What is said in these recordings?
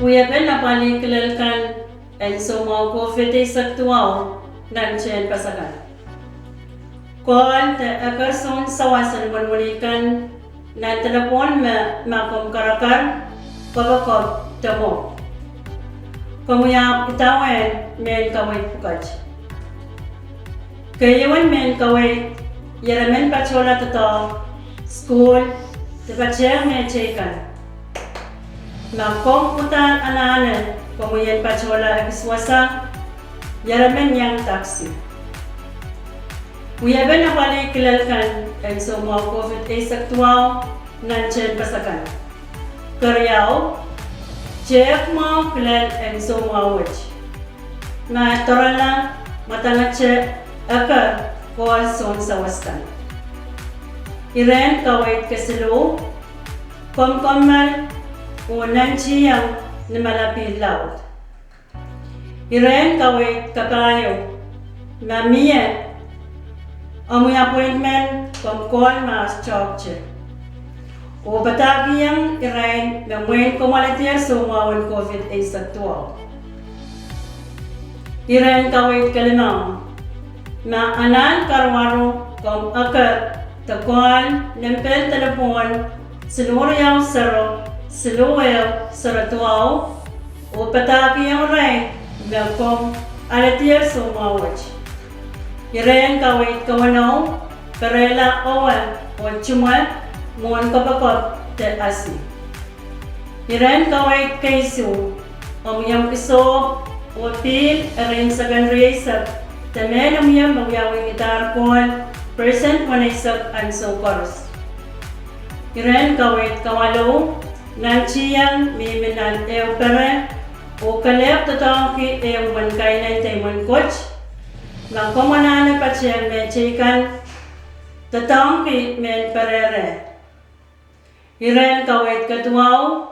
Uyaben na panikilalkan en sumaw ko fete saktuaw nan chen pasakan. Kuan te akarson sawasan manmunikan nan telepon makom karakar pagakot tamo. Kamuya itawen men kaway pukaj. Kayawan men kaway yaramen pachola tato school te pacher men chekan. Makom utan ananen kamuyan pachola iswasa yaramen yang taksi. Uyaben na pali kilalkan en sumaw COVID saktuaw nan chen pasakan. Karyaw Cek mau kilal en sumaw wach. Na torala matanga cek akar kual son sawastan. Iren kawait kasilu komkomal unan chiyang na malapit laut. Iren kawait kapayo na miye amoy appointment komkol mas chokche. O batagiyang iren na mwen kumalatir sumawan COVID saktuaw. Iren kawait kalimang na anan karwaro kom akar takuan nempel telepon sinuryaw saro siluwaw saratuaw o batagiyang ren na kom alatir sumawach. Iren kawait kawanaw karela owan o chumwat mon kapakot te asi. Iren kawait kaisu omyam iso o pil arin sa ganriyasap tamen omyam magyawing itar kuan present manaysak anso koros. Iren kawait kawalo nan chiyang miminan pere o kalep tatang ki man kainan taymon coach lang komanana pa siyang mechikan tatang ki men perere. Iren kawait katuaw,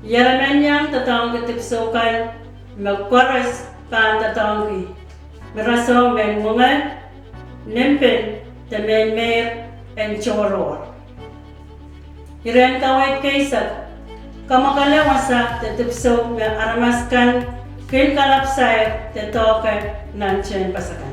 yaramen yang tatang kitipsukan, magkwaras pan tatang ki. Meraso men mungan, nimpin, tamen mer, en choror. Iren kawait kaisak, kamakalawasa tatipsok na aramaskan, kin kalapsay, tatokan, nanchen pasakan.